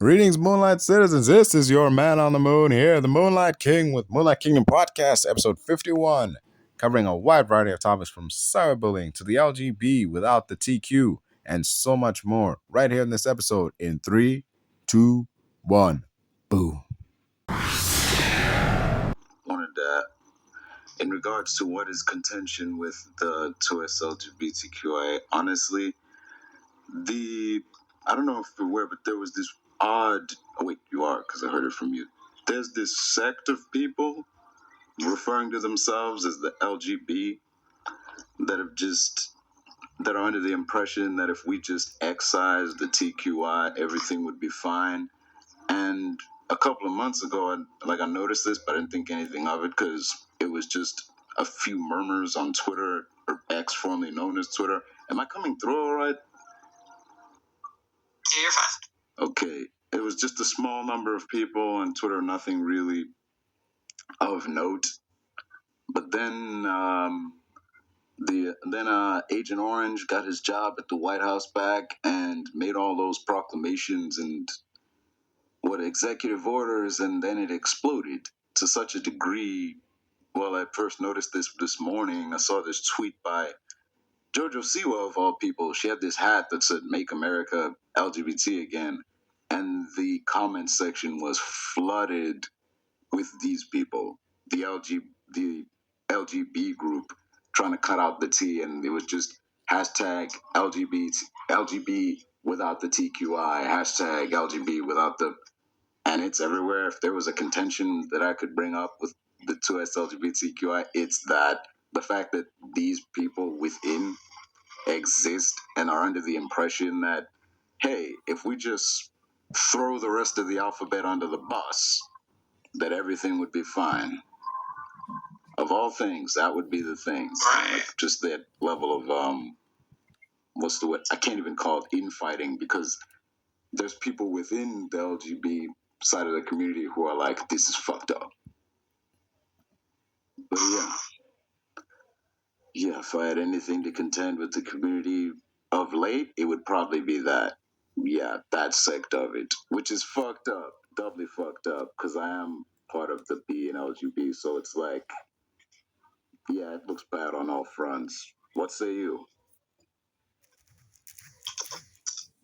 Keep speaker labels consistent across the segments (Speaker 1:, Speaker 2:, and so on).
Speaker 1: Greetings, Moonlight citizens. This is your man on the moon here, the Moonlight King with Moonlight Kingdom Podcast, episode 51, covering a wide variety of topics from cyberbullying to the LGB without the TQ and so much more right here in this episode in 3, 2, 1. Boo.
Speaker 2: Wanted that in regards to what is contention with the 2S LGBTQIA, honestly, I don't know if you're aware, but there was this odd, oh wait, you are, because I heard it from you. There's this sect of people referring to themselves as the LGB that are under the impression that if we just excise the TQI, everything would be fine. And a couple of months ago, I noticed this, but I didn't think anything of it because it was just a few murmurs on Twitter, or X, formerly known as Twitter. Am I coming through all right?
Speaker 3: Yeah, you're fine.
Speaker 2: Okay. It was just a small number of people on Twitter, nothing really of note. But then Agent Orange got his job at the White House back and made all those proclamations and executive orders, and then it exploded to such a degree. Well, I first noticed this morning. I saw this tweet by Jojo Siwa, of all people. She had this hat that said "Make America LGBT Again," and the comment section was flooded with these people, the LGB group, trying to cut out the T, and it was just hashtag LGB without the TQI, hashtag LGB without the, and it's everywhere. If there was a contention that I could bring up with the 2S LGBTQI, it's that the fact that these people within exist and are under the impression that, hey, if we just throw the rest of the alphabet under the bus, that everything would be fine. Of all things, that would be the thing.
Speaker 3: Right.
Speaker 2: Like just that level of what's the word? I can't even call it infighting, because there's people within the LGB side of the community who are like, this is fucked up. But yeah, if I had anything to contend with the community of late, it would probably be that. Yeah, that sect of it, which is fucked up, doubly fucked up, because I am part of the B and LGB, so it's like, yeah, it looks bad on all fronts. What say you?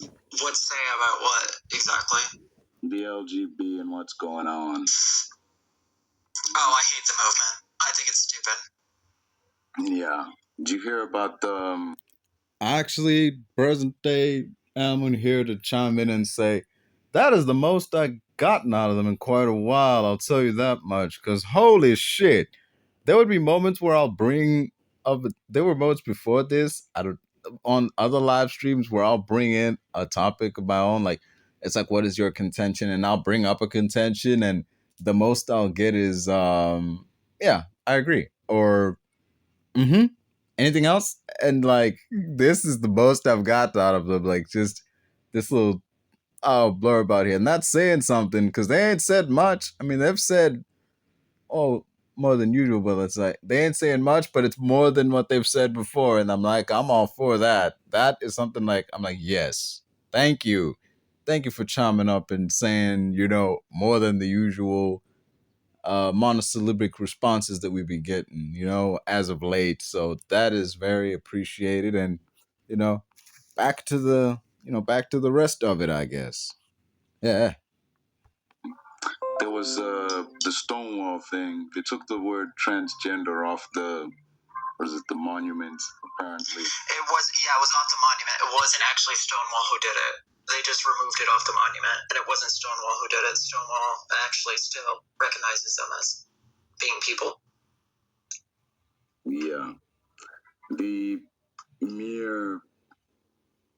Speaker 3: What say about what exactly?
Speaker 2: The LGB and what's going on.
Speaker 3: Oh, I hate the movement. I think it's stupid.
Speaker 2: Yeah. Did you hear about the...
Speaker 1: Actually, present day, I'm here to chime in and say that is the most I gotten out of them in quite a while. I'll tell you that much. Because holy shit, there would be moments where I'll bring up. There were moments before this on other live streams where I'll bring in a topic of my own. Like it's like, what is your contention? And I'll bring up a contention, and the most I'll get is, yeah, I agree, or mm-hmm. Anything else? And like this is the most I've got out of them. Like just this little blurb out here, and that's saying something because they ain't said much. I mean, they've said more than usual, but it's like they ain't saying much, but it's more than what they've said before. And I'm like, I'm all for that. That is something like I'm like, yes, thank you for chiming up and saying more than the usual monosyllabic responses that we've been getting, as of late. So that is very appreciated. And, back to the rest of it, I guess. Yeah.
Speaker 2: There was the Stonewall thing. They took the word transgender off the monument, apparently.
Speaker 3: It was not the monument. It wasn't actually Stonewall who did it. They just removed it off the monument, and it wasn't Stonewall who did it. Stonewall actually still recognizes them as being people.
Speaker 2: Yeah. The mere,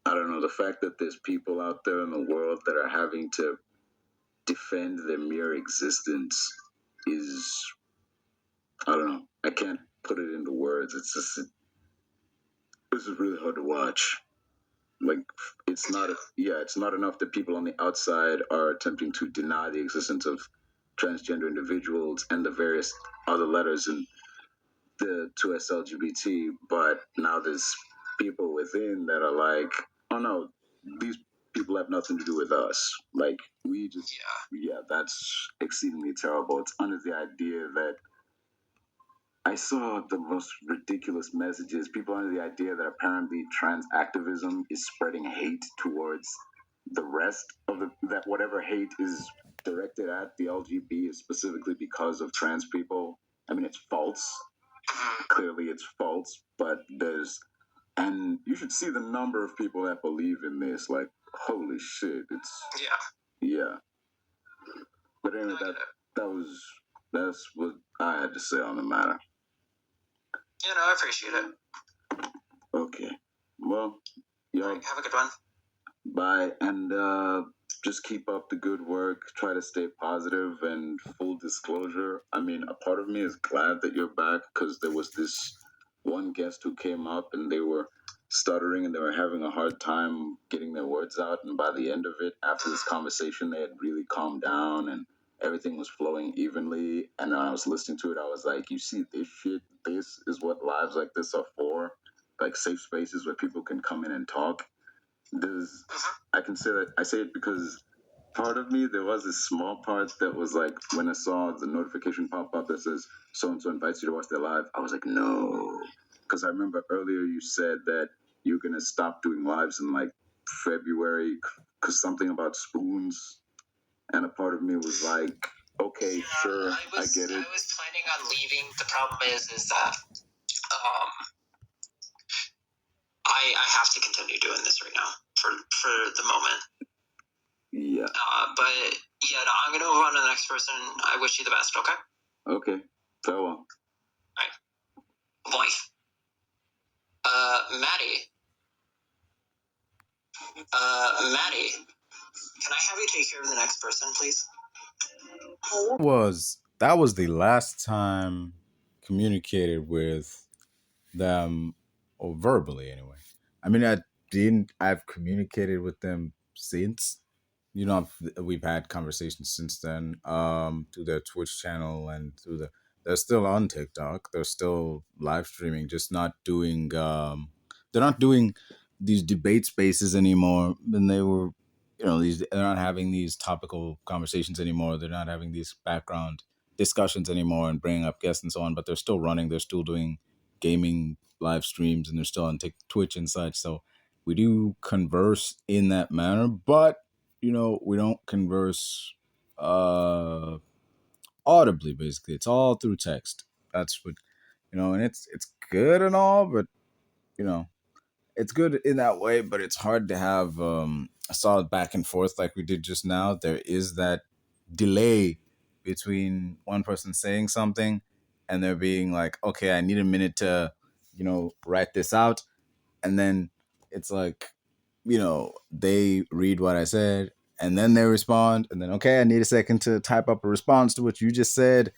Speaker 2: I don't know, the fact that there's people out there in the world that are having to defend their mere existence is, I don't know, I can't put it into words. It's just, this is really hard to watch. Like, it's not enough that people on the outside are attempting to deny the existence of transgender individuals and the various other letters in the 2S LGBT, but now there's people within that are like, oh no, these people have nothing to do with us. Like, we just, yeah, that's exceedingly terrible. It's under the idea that I saw the most ridiculous messages. People under the idea that apparently trans activism is spreading hate towards the rest of that whatever hate is directed at the LGB is specifically because of trans people. I mean, it's false. Clearly, it's false, but and you should see the number of people that believe in this. Like, holy shit, it's yeah. But anyway, that's what I had to say on the matter.
Speaker 3: Yeah, no, I appreciate it.
Speaker 2: Okay. Well, y'all
Speaker 3: have a good one.
Speaker 2: Bye, and just keep up the good work. Try to stay positive. And full disclosure, I mean, a part of me is glad that you're back, because there was this one guest who came up and they were stuttering and they were having a hard time getting their words out. And by the end of it, after this conversation, they had really calmed down and everything was flowing evenly. And when I was listening to it, I was like, you see this shit? This is what lives like this are for. Like safe spaces where people can come in and talk. I can say that I say it because part of me, there was this small part that was like, when I saw the notification pop up that says so and so invites you to watch their live, I was like, no, because I remember earlier you said that you're gonna stop doing lives in like February because something about spoons, and a part of me was like, okay, sure, I get it.
Speaker 3: I was planning on leaving. The problem is that I have to continue doing this right now for the moment.
Speaker 2: Yeah.
Speaker 3: But yeah, no, I'm gonna move on to the next person. I wish you the best. Okay.
Speaker 2: Okay. Farewell.
Speaker 3: All right. Life. Maddie. Maddie. Can I have you take care of the next person, please?
Speaker 1: That was the last time communicated with them, or verbally anyway. I mean, I've communicated with them since, we've had conversations since then, through their Twitch channel and they're still on TikTok. They're still live streaming, just not doing, they're not doing these debate spaces anymore. And they were, they're not having these topical conversations anymore. They're not having these background discussions anymore and bringing up guests and so on, but they're still running. They're still doing gaming live streams and they're still on Twitch and such. So we do converse in that manner, but we don't converse audibly. Basically, it's all through text. That's what and it's good and all, but it's good in that way. But it's hard to have a solid back and forth like we did just now. There is that delay between one person saying something and they're being like, okay, I need a minute to write this out, and then it's like, they read what I said and then they respond, and then, okay, I need a second to type up a response to what you just said,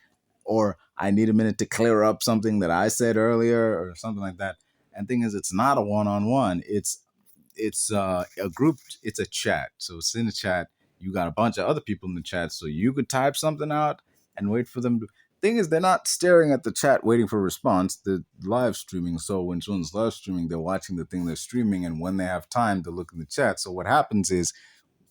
Speaker 1: or I need a minute to clear up something that I said earlier or something like that. And thing is, it's not a one-on-one. It's a group. It's a chat. So it's in a chat. You got a bunch of other people in the chat, so you could type something out and wait for them to. Thing is, they're not staring at the chat waiting for a response. They're live streaming. So when someone's live streaming, they're watching the thing they're streaming, and when they have time, they look in the chat. So what happens is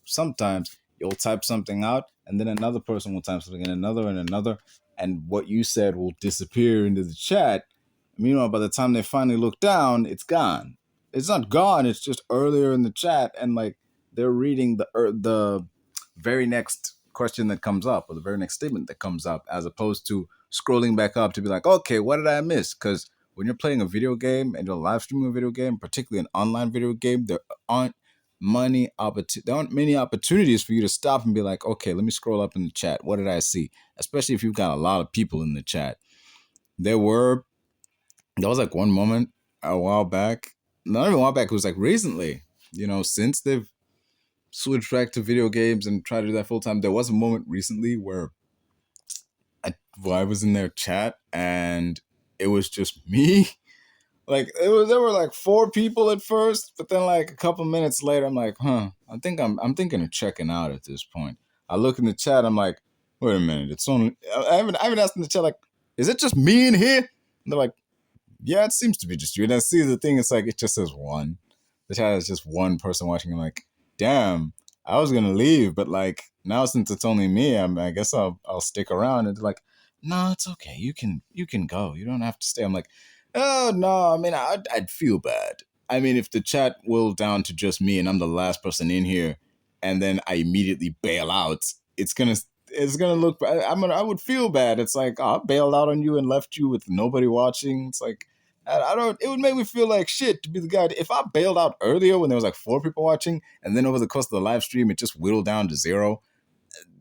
Speaker 1: sometimes you'll type something out, and then another person will type something, and another, and what you said will disappear into the chat. Meanwhile, by the time they finally look down, it's gone. It's not gone. It's just earlier in the chat, and like they're reading the very next question that comes up, or the very next statement that comes up, as opposed to scrolling back up to be like, okay, what did I miss? Because when you're playing a video game and you're live streaming a video game, particularly an online video game, there aren't many opportunities for you to stop and be like, okay, let me scroll up in the chat. What did I see? Especially if you've got a lot of people in the chat. There was like one moment a while back, not even a while back, it was like recently, since they've switched back to video games and tried to do that full time. There was a moment recently where I was in their chat and it was just me. Like there were like 4 people at first, but then like a couple minutes later, I'm like, I'm thinking of checking out at this point. I look in the chat, I'm like, wait a minute, it's only I haven't asked in the chat, like, is it just me in here? And they're like, yeah, it seems to be just you. And I see the thing, it's like it just says one. The chat is just one person watching. I'm like, damn, I was gonna leave, but like now since it's only me, I guess I'll stick around. And they're like, no, it's okay. You can go. You don't have to stay. I'm like, oh no. I mean, I'd feel bad. I mean, if the chat willed down to just me and I'm the last person in here, and then I immediately bail out, it's gonna look. I would feel bad. It's like, oh, I bailed out on you and left you with nobody watching. It's like I don't. It would make me feel like shit to be the guy. If I bailed out earlier when there was like 4 people watching, and then over the course of the live stream it just whittled down to 0,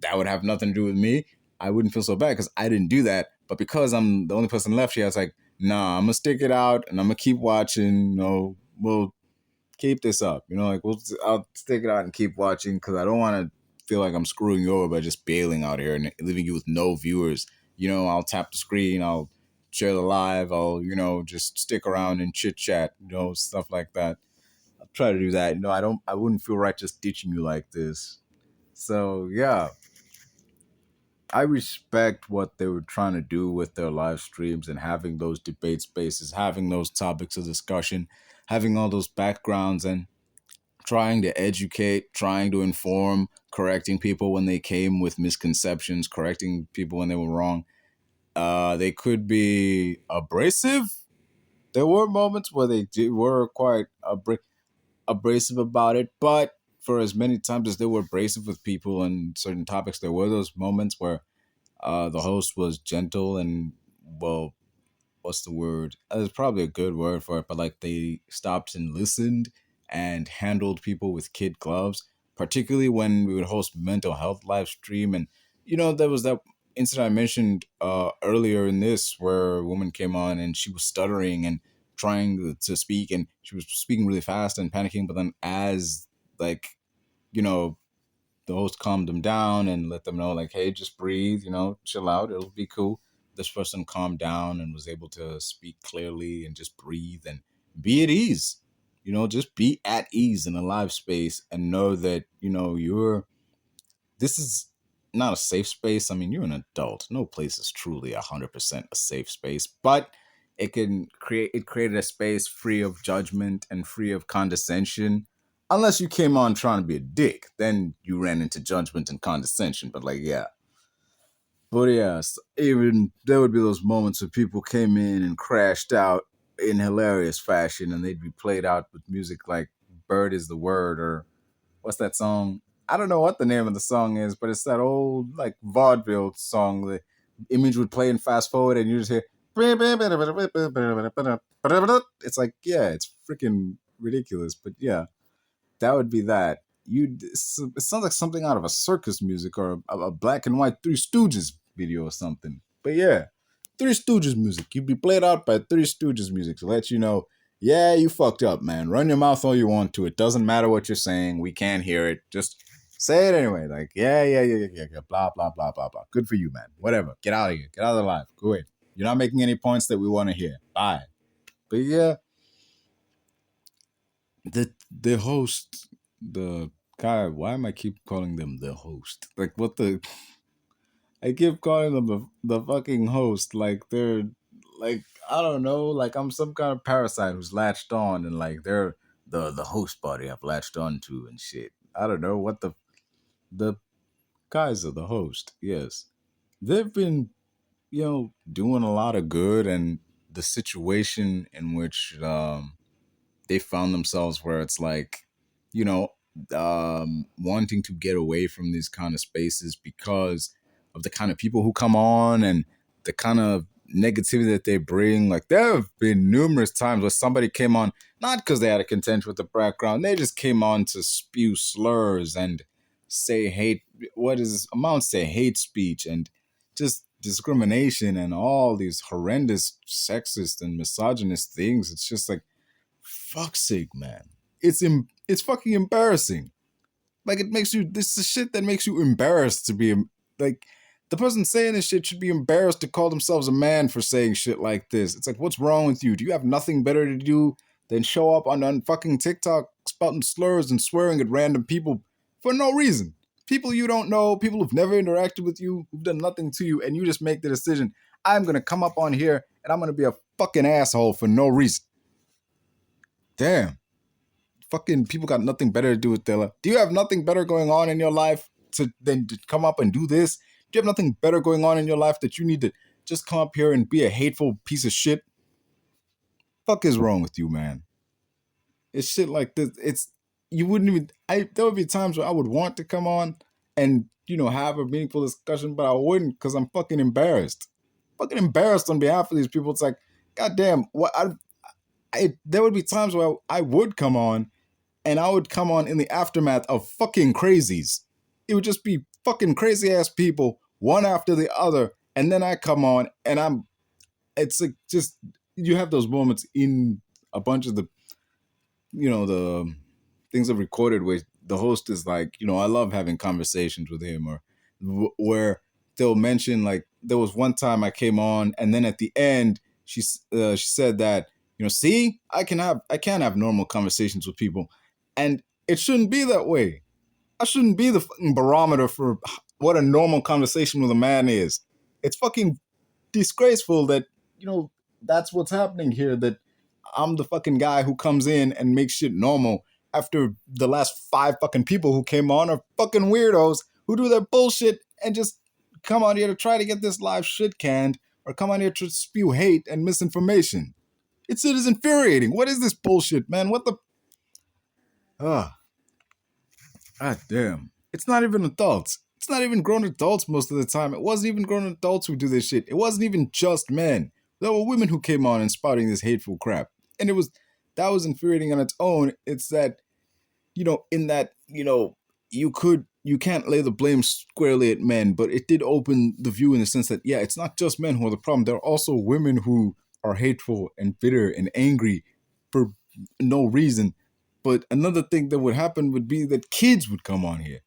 Speaker 1: that would have nothing to do with me. I wouldn't feel so bad because I didn't do that. But because I'm the only person left here, I was like, nah, I'm gonna stick it out and I'm gonna keep watching. We'll keep this up. Like I'll stick it out and keep watching because I don't want to feel like I'm screwing you over by just bailing out here and leaving you with no viewers. I'll tap the screen, I'll share the live, I'll just stick around and chit chat, stuff like that. I'll try to do that. I wouldn't feel right just ditching you like this. So yeah, I respect what they were trying to do with their live streams and having those debate spaces, having those topics of discussion, having all those backgrounds, and trying to educate, trying to inform, correcting people when they came with misconceptions, correcting people when they were wrong. They could be abrasive. There were moments where were quite abrasive about it, but for as many times as they were abrasive with people on certain topics, there were those moments where the host was gentle and, well, what's the word? There's probably a good word for it, but like they stopped and listened and handled people with kid gloves, particularly when we would host mental health live stream. And, there was that incident I mentioned earlier in this where a woman came on and she was stuttering and trying to speak, and she was speaking really fast and panicking. But then as like, you know, the host calmed them down and let them know, like, hey, just breathe, chill out, it'll be cool. This person calmed down and was able to speak clearly and just breathe and be at ease. Just be at ease in a live space and know that, this is not a safe space. I mean, you're an adult. No place is truly 100% a safe space, but it created a space free of judgment and free of condescension. Unless you came on trying to be a dick, then you ran into judgment and condescension. But like, yeah. But yes, even there would be those moments where people came in and crashed out in hilarious fashion, and they'd be played out with music like "Bird Is the Word" or what's that song? I don't know what the name of the song is, but it's that old like vaudeville song. The image would play and fast forward, and you just hear. It's like, yeah, it's freaking ridiculous, but yeah, that would be that. It sounds like something out of a circus music or a black and white Three Stooges video or something. But yeah, Three Stooges music. You'd be played out by Three Stooges music to let you know, yeah, you fucked up, man. Run your mouth all you want to. It doesn't matter what you're saying. We can't hear it. Just say it anyway. Like, yeah. Blah, blah, blah, blah, blah. Good for you, man. Whatever. Get out of here. Get out of the live. Go ahead. You're not making any points that we want to hear. Bye. But yeah, the host, the guy. Why am I keep calling them the host? Like, what the? I keep calling them the fucking host. Like they're like, I don't know. Like I'm some kind of parasite who's latched on, and like they're the host body I've latched onto and shit. I don't know what the guys are the host. Yes, they've been doing a lot of good, and the situation in which they found themselves where it's like, you know, wanting to get away from these kind of spaces because of the kind of people who come on and the kind of negativity that they bring. Like there have been numerous times where somebody came on, not because they had a contention with the background, they just came on to spew slurs and say hate, what is amounts to hate speech and just discrimination and all these horrendous sexist and misogynist things. It's just like, fuck's sake, man. It's fucking embarrassing. Like it makes you. This is shit that makes you embarrassed to be like. The person saying this shit should be embarrassed to call themselves a man for saying shit like this. It's like, what's wrong with you? Do you have nothing better to do than show up on fucking TikTok spouting slurs and swearing at random people for no reason? People you don't know, people who've never interacted with you, who've done nothing to you, and you just make the decision, I'm gonna come up on here and I'm gonna be a fucking asshole for no reason. Damn. fucking people got nothing better to do with their life. Do you have nothing better going on in your life than to come up and do this? Do you have nothing better going on in your life that you need to just come up here and be a hateful piece of shit? Fuck is wrong with you, man? It's shit like this. It's you wouldn't even. There would be times where I would want to come on and have a meaningful discussion, but I wouldn't because I'm fucking embarrassed. Fucking embarrassed on behalf of these people. It's like, goddamn, what there would be times where I would come on and I would come on in the aftermath of fucking crazies. It would just be fucking crazy ass people, one after the other, and then I come on and it's like just, you have those moments in a bunch of the things I've recorded where the host is like, I love having conversations with him, or where they'll mention, like, there was one time I came on and then at the end she said that, see, I can have normal conversations with people, and it shouldn't be that way. I shouldn't be the fucking barometer for what a normal conversation with a man is. It's fucking disgraceful that, that's what's happening here, that I'm the fucking guy who comes in and makes shit normal after the last 5 fucking people who came on are fucking weirdos who do their bullshit and just come on here to try to get this live shit canned, or come on here to spew hate and misinformation. It is infuriating. What is this bullshit, man? What the... Ah, God damn. It's not even adults. It's not even grown adults most of the time. It wasn't even grown adults who do this shit. It wasn't even just men. There were women who came on and spouting this hateful crap. And that was infuriating on its own. It's that, in that, you can't lay the blame squarely at men, but it did open the view in the sense that, yeah, it's not just men who are the problem. There are also women who are hateful and bitter and angry for no reason. But another thing that would happen would be that kids would come on here.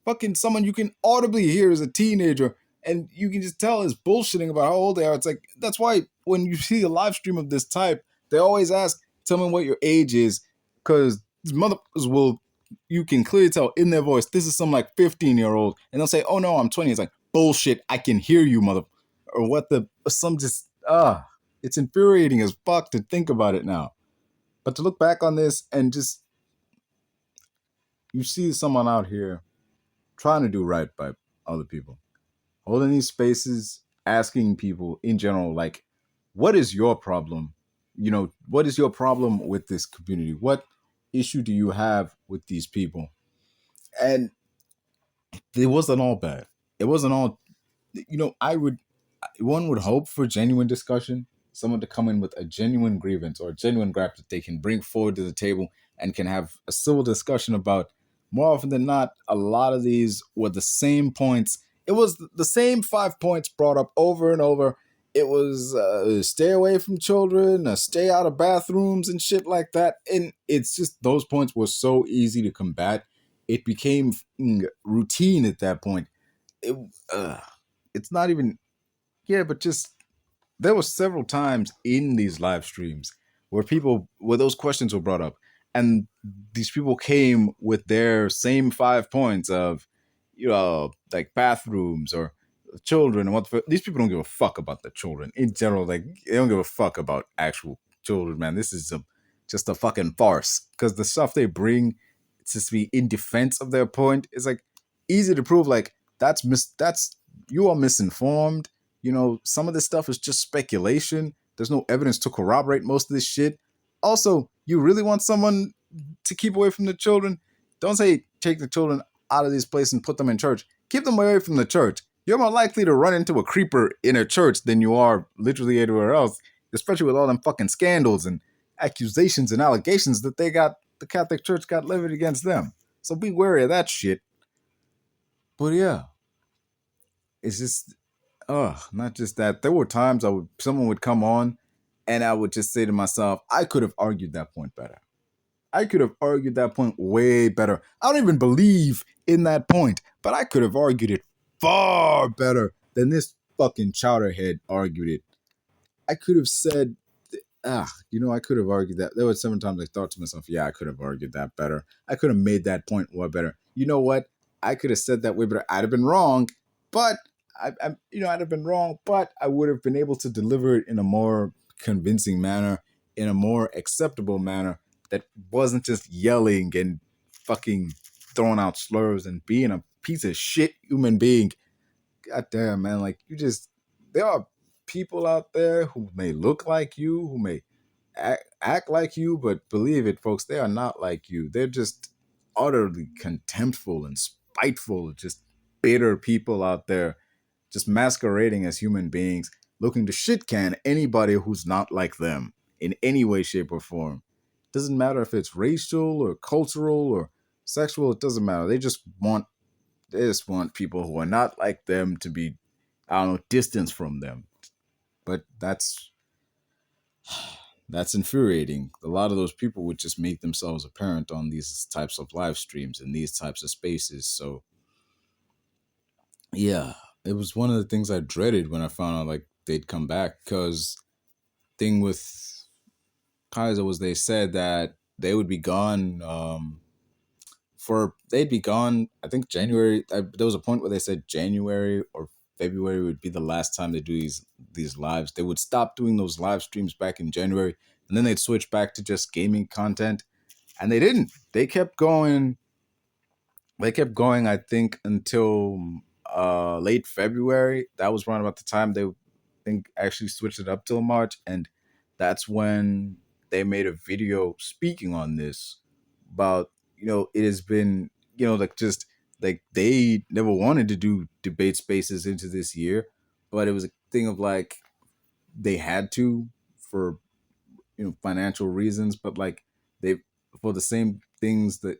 Speaker 1: Fucking someone you can audibly hear as a teenager, and you can just tell is bullshitting about how old they are. It's like, that's why when you see a live stream of this type, they always ask, tell me what your age is, because these motherfuckers will, you can clearly tell in their voice, this is some like 15-year-old, and they'll say, oh no, I'm 20. It's like, bullshit, I can hear you, mother, or what the, some just, it's infuriating as fuck to think about it now. But to look back on this and just, you see someone out here trying to do right by other people, holding these spaces, asking people in general, like, what is your problem? What is your problem with this community? What issue do you have with these people? And it wasn't all bad. It wasn't all, one would hope for genuine discussion, someone to come in with a genuine grievance or a genuine gripe that they can bring forward to the table and can have a civil discussion about. More often than not, a lot of these were the same points. It was the same 5 points brought up over and over. It was stay away from children, stay out of bathrooms and shit like that. And it's just, those points were so easy to combat. It became routine at that point. It's not even, yeah, but just, there were several times in these live streams where those questions were brought up, and these people came with their same 5 points of, like bathrooms or children and these people don't give a fuck about the children in general. Like, they don't give a fuck about actual children, man. This is just a fucking farce, because the stuff they bring to be in defense of their point is like easy to prove. Like, that's you are misinformed. Some of this stuff is just speculation. There's no evidence to corroborate most of this shit. Also, you really want someone to keep away from the children? Don't say take the children out of this place and put them in church. Keep them away from the church. You're more likely to run into a creeper in a church than you are literally anywhere else, especially with all them fucking scandals and accusations and allegations that the Catholic Church got levied against them. So be wary of that shit. But yeah, it's just, not just that. There were times someone would come on and I would just say to myself, I could have argued that point better. I could have argued that point way better. I don't even believe in that point, but I could have argued it far better than this fucking chowderhead argued it. I could have said, I could have argued that. There were several times I thought to myself, yeah, I could have argued that better. I could have made that point way better. You know what? I could have said that way better. I'd have been wrong, but I'd have been wrong, but I would have been able to deliver it in a more convincing manner, in a more acceptable manner that wasn't just yelling and fucking throwing out slurs and being a piece of shit human being. God damn, man. Like, there are people out there who may look like you, who may act like you, but believe it, folks, they are not like you. They're just utterly contemptful and spiteful, just bitter people out there, just masquerading as human beings, looking to shit can anybody who's not like them in any way, shape, or form. Doesn't matter if it's racial or cultural or sexual, it doesn't matter. They just want people who are not like them to be, I don't know, distance from them. But that's infuriating. A lot of those people would just make themselves apparent on these types of live streams and these types of spaces. So yeah, it was one of the things I dreaded when I found out like they'd come back. Because thing with Kaiser was they said that they would be gone they'd be gone. I think January. There was a point where they said January or February would be the last time they do these lives. They would stop doing those live streams back in January, and then they'd switch back to just gaming content. And they didn't. They kept going. They kept going. I think until late February. That was around about the time they think actually switched it up till March, and that's when they made a video speaking on this about it has been like just like they never wanted to do debate spaces into this year, but it was a thing of like they had to for financial reasons, but like they for the same things that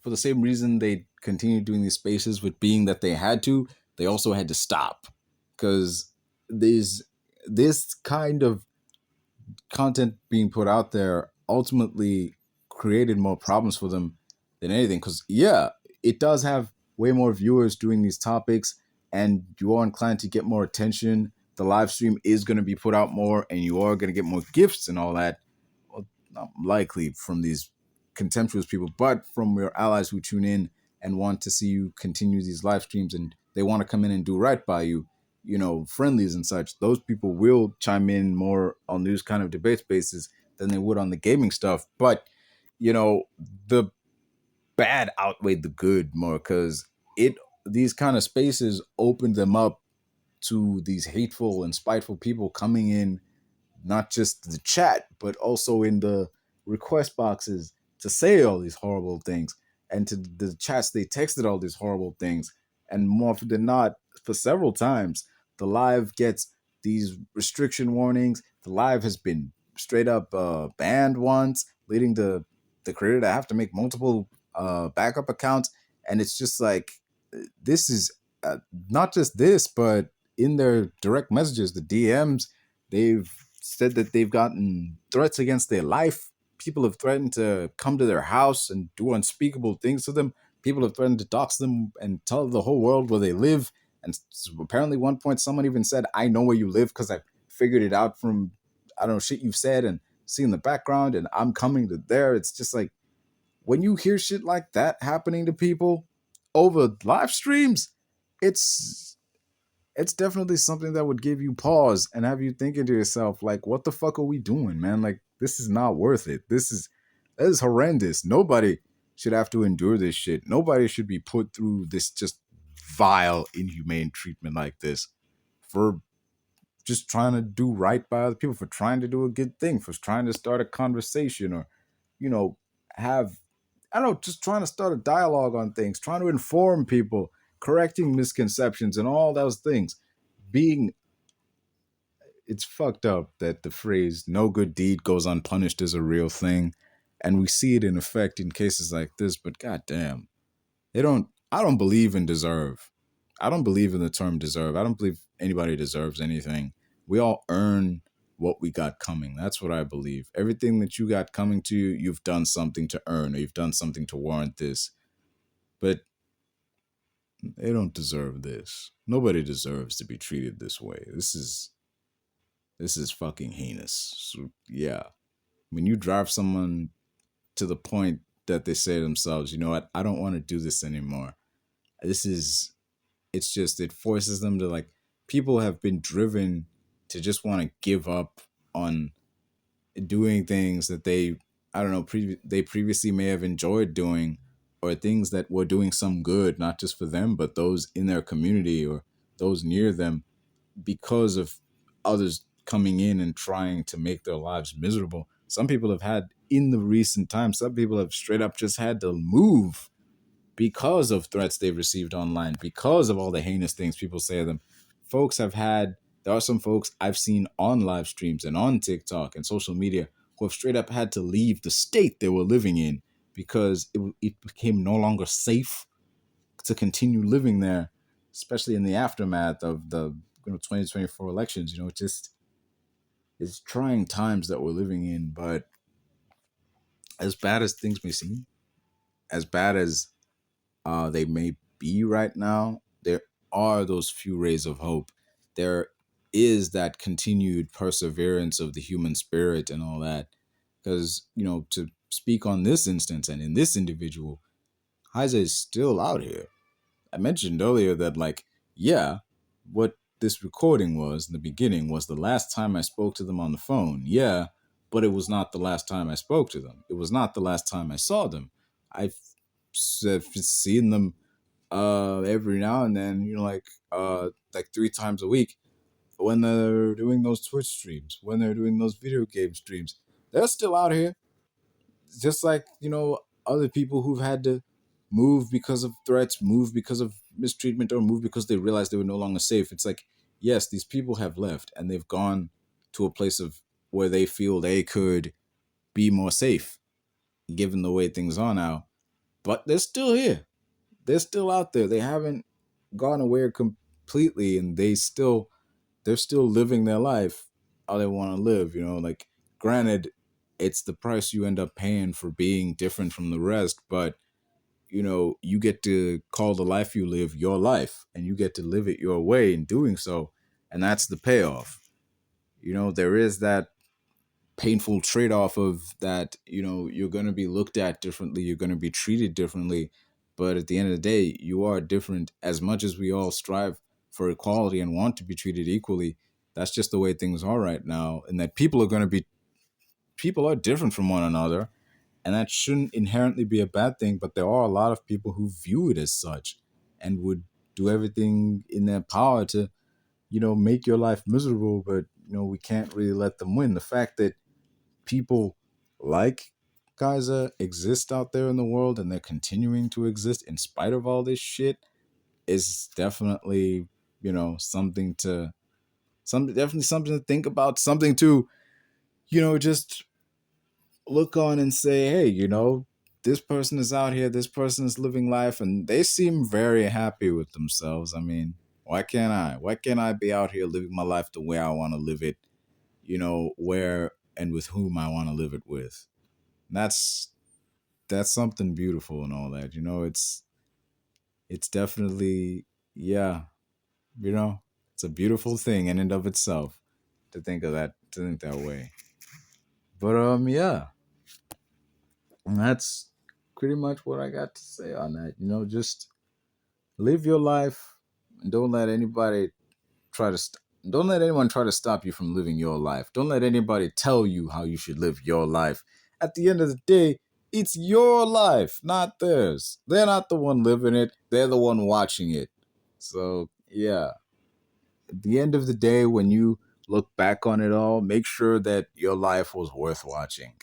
Speaker 1: for the same reason they continued doing these spaces, with being that they had to, they also had to stop because this kind of content being put out there ultimately created more problems for them than anything. Because yeah, it does have way more viewers doing these topics, and you are inclined to get more attention. The live stream is going to be put out more, and you are going to get more gifts and all that. Well, not likely from these contemptuous people, but from your allies who tune in and want to see you continue these live streams, and they want to come in and do right by you, friendlies and such. Those people will chime in more on these kind of debate spaces than they would on the gaming stuff. But the bad outweighed the good more, because these kind of spaces opened them up to these hateful and spiteful people coming in, not just the chat, but also in the request boxes to say all these horrible things. And to the chats, they texted all these horrible things. And more often than not, for several times, the live gets these restriction warnings. The live has been straight up banned once, leading to the creator to have to make multiple backup accounts. And it's just like, this is not just this, but in their direct messages, the DMs, they've said that they've gotten threats against their life. People have threatened to come to their house and do unspeakable things to them. People have threatened to dox them and tell the whole world where they live. And apparently, one point, someone even said, "I know where you live because I figured it out from, I don't know, shit you've said and seen the background, and I'm coming to there." It's just like, when you hear shit like that happening to people over live streams, it's definitely something that would give you pause and have you thinking to yourself, like, what the fuck are we doing, man? Like, this is not worth it. This is horrendous. Nobody should have to endure this shit. Nobody should be put through this just vile, inhumane treatment like this for just trying to do right by other people, for trying to do a good thing, for trying to start a conversation, or, have, I don't know, just trying to start a dialogue on things, trying to inform people, correcting misconceptions and all those things. It's fucked up that the phrase "no good deed goes unpunished" is a real thing, and we see it in effect in cases like this. But goddamn, I don't believe in deserve. I don't believe in the term deserve. I don't believe anybody deserves anything. We all earn what we got coming. That's what I believe. Everything that you got coming to you, you've done something to earn, or you've done something to warrant this. But they don't deserve this. Nobody deserves to be treated this way. This is fucking heinous. So, yeah. When you drive someone to the point that they say to themselves, you know what, I don't want to do this anymore. It forces them to, like, people have been driven to just want to give up on doing things that they I don't know, they previously may have enjoyed doing, or things that were doing some good, not just for them, but those in their community or those near them, because of others coming in and trying to make their lives miserable. Some people have had, in the recent times, some people have straight up just had to move because of threats they've received online, because of all the heinous things people say to them. Folks have had, there are some folks I've seen on live streams and on TikTok and social media who have straight up had to leave the state they were living in because it became no longer safe to continue living there, especially in the aftermath of the 2024 elections. Just it's trying times that we're living in. But as bad as things may seem, as bad as they may be right now, there are those few rays of hope. There is that continued perseverance of the human spirit and all that. Because, to speak on this instance and in this individual, Heiser is still out here. I mentioned earlier that, like, yeah, what this recording was in the beginning was the last time I spoke to them on the phone. Yeah, but it was not the last time I spoke to them. It was not the last time I saw them. I've seen them every now and then, like 3 times a week when they're doing those Twitch streams, when they're doing those video game streams. They're still out here, just like, other people who've had to move because of threats, move because of mistreatment, or move because they realized they were no longer safe. It's like, yes, these people have left and they've gone to a place of where they feel they could be more safe given the way things are now, but they're still here. They're still out there. They haven't gone away completely, and they're still living their life how they want to live. Like, granted, it's the price you end up paying for being different from the rest, but you get to call the life you live your life, and you get to live it your way in doing so, and that's the payoff. There is that painful trade-off of that. You're going to be looked at differently, you're going to be treated differently, but at the end of the day, you are different. As much as we all strive for equality and want to be treated equally, that's just the way things are right now, and that people are different from one another, and that shouldn't inherently be a bad thing. But there are a lot of people who view it as such and would do everything in their power to make your life miserable. But we can't really let them win. The fact that people like Kaiser exist out there in the world, and they're continuing to exist in spite of all this shit, is definitely, something to definitely something to think about, something to, just look on and say, hey, this person is out here, this person is living life, and they seem very happy with themselves. I mean, why can't I? Why can't I be out here living my life the way I want to live it, where and with whom I want to live it with? And that's something beautiful and all that. It's definitely, yeah, it's a beautiful thing in and of itself to think that way. But yeah, and that's pretty much what I got to say on that. Just live your life, and try to don't let anyone try to stop you from living your life. Don't let anybody tell you how you should live your life. At the end of the day, it's your life, not theirs. They're not the one living it, they're the one watching it. So, yeah, at the end of the day, when you look back on it all, make sure that your life was worth watching.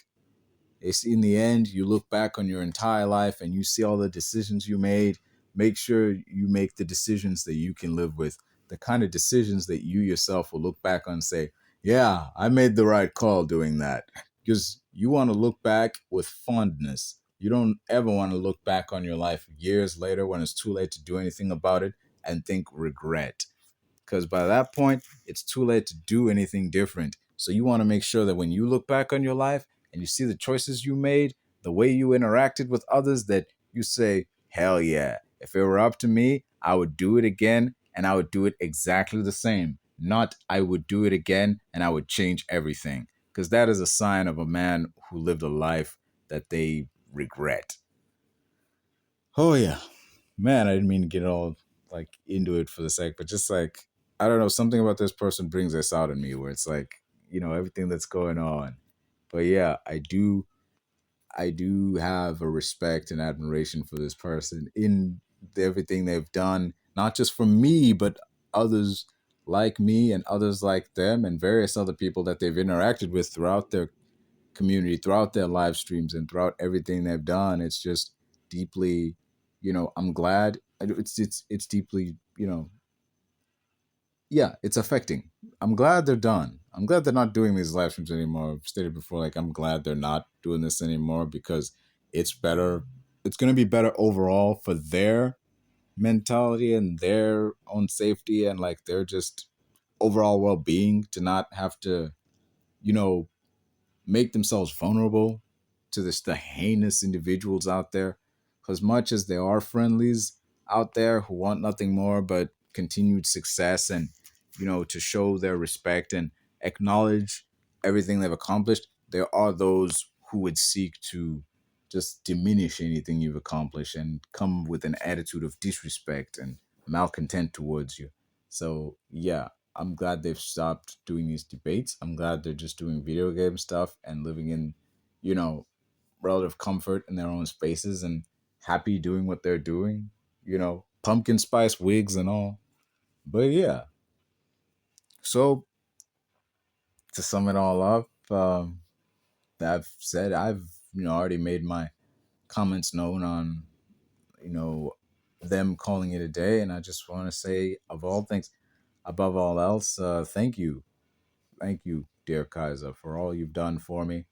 Speaker 1: It's in the end, you look back on your entire life and you see all the decisions you made. Make sure you make the decisions that you can live with, the kind of decisions that you yourself will look back on and say, yeah, I made the right call doing that. Because you want to look back with fondness. You don't ever want to look back on your life years later when it's too late to do anything about it and think regret, because by that point, it's too late to do anything different. So you want to make sure that when you look back on your life and you see the choices you made, the way you interacted with others, that you say, hell yeah, if it were up to me, I would do it again, and I would do it exactly the same. Not I would do it again and I would change everything. Because that is a sign of a man who lived a life that they regret. Oh yeah. Man, I didn't mean to get all like into it for the sake, but just like, I don't know, something about this person brings this out in me where it's like, everything that's going on. But yeah, I do I do have a respect and admiration for this person in everything they've done, not just for me, but others like me and others like them and various other people that they've interacted with throughout their community, throughout their live streams, and throughout everything they've done. It's just deeply, I'm glad. It's deeply, yeah, it's affecting. I'm glad they're done. I'm glad they're not doing these live streams anymore. I've stated before, like, I'm glad they're not doing this anymore because it's better. It's going to be better overall for their mentality and their own safety and like their just overall well-being to not have to, you know, make themselves vulnerable to the heinous individuals out there. As much as there are friendlies out there who want nothing more but continued success and, to show their respect and acknowledge everything they've accomplished, there are those who would seek to just diminish anything you've accomplished and come with an attitude of disrespect and malcontent towards you. So, yeah, I'm glad they've stopped doing these debates. I'm glad they're just doing video game stuff and living in, you know, relative comfort in their own spaces and happy doing what they're doing, pumpkin spice wigs and all. But yeah, so to sum it all up, I've already made my comments known on, you know, them calling it a day. And I just want to say, of all things, above all else, thank you. Thank you, dear Kaiser, for all you've done for me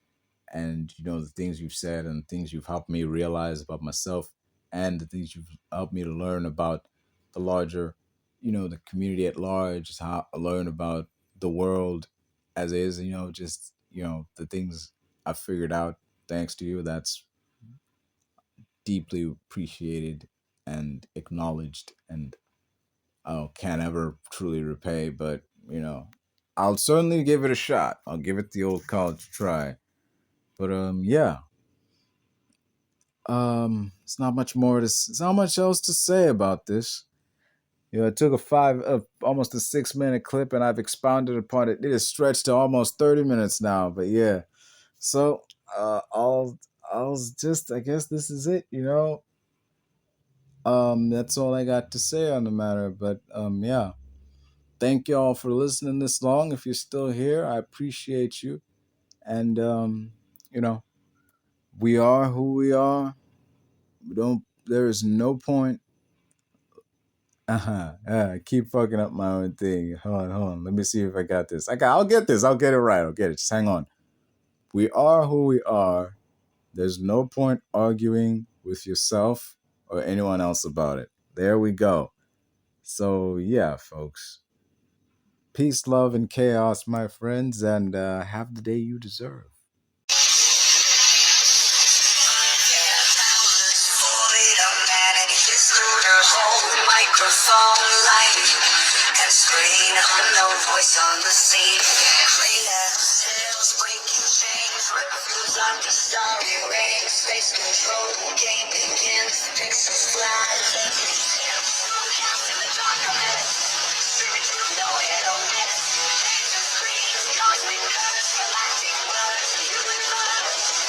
Speaker 1: and the things you've said and things you've helped me realize about myself and the things you've helped me to learn about the larger the community at large, just how I learn about the world as is, just the things I've figured out thanks to you. That's deeply appreciated and acknowledged, and I can't ever truly repay, but I'll certainly give it a shot. I'll give it the old college try. But yeah, it's not much more to. It's not much else to say about this. It took almost a 6 minute clip, and I've expounded upon it. It is stretched to almost 30 minutes now. But yeah, so I'll just. I guess this is it. That's all I got to say on the matter. But yeah, thank y'all for listening this long. If you're still here, I appreciate you. And we are who we are. We don't. There is no point. Keep fucking up my own thing. Hold on. Let me see if I got this. I'll get this. I'll get it right. I'll get it. Just hang on. We are who we are. There's no point arguing with yourself or anyone else about it. There we go. So yeah, folks. Peace, love, and chaos, my friends, and have the day you deserve.
Speaker 3: Microphone light and screen, no voice on the scene. Cleaner sales, breaking chains, refuse on the starry rain. Space control, game begins, pixels fly. Broadcast in the dark of it, streaming through no internet. Laser screens, cosmic curse, galactic words, universe.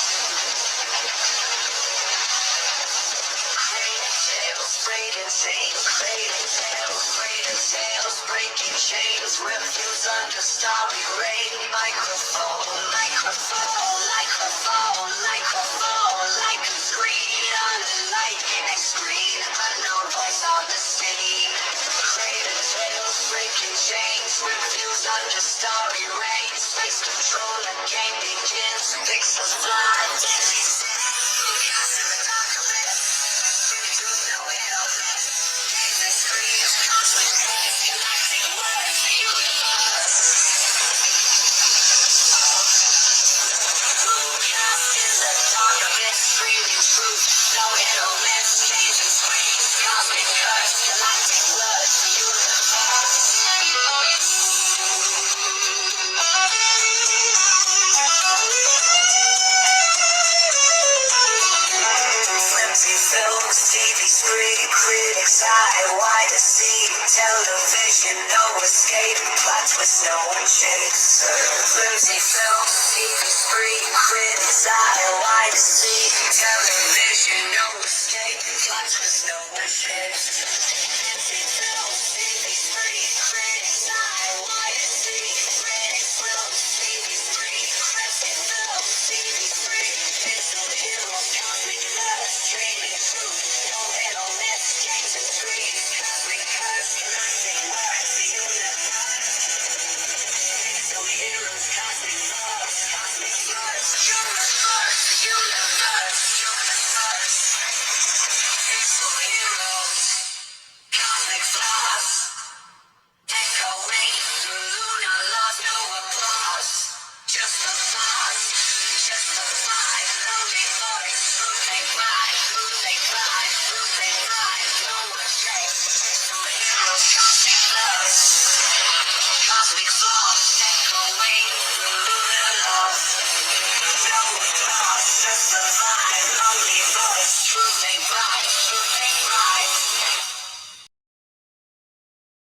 Speaker 3: Breaking chains, refuse under starry rain. Microphone, like a screen under light. Next screen, unknown voice on the scene. Cradle tales, breaking chains, refuse under starry rain. Space control and game begins. Pixels fly, deadly sound. Cast in the dark of it. TV screen, critics eye wide to see. Television, no escape. with no chaser. Flimsy film, TV spree, critics eye, wide to see. Television, no escape, plots with no chase. Flimsy film, TV spree, critics eye, wide to see. Critics film, TV spree, flimsy film, TV spree. Digital heroes, cosmic love, dreaming truth. No middlemen, games and screens. Cosmic curse, nothing works, the universe. Digital heroes, cosmic love, cosmic floods. Universe, universe, universe. Digital heroes, cosmic floods. Echoing through lunar laws, no applause. Just a pause, justify, lonely voice. Who they cry, who they cry, who they cry. No more shame. Digital heroes, cosmic floods. Cosmic floods.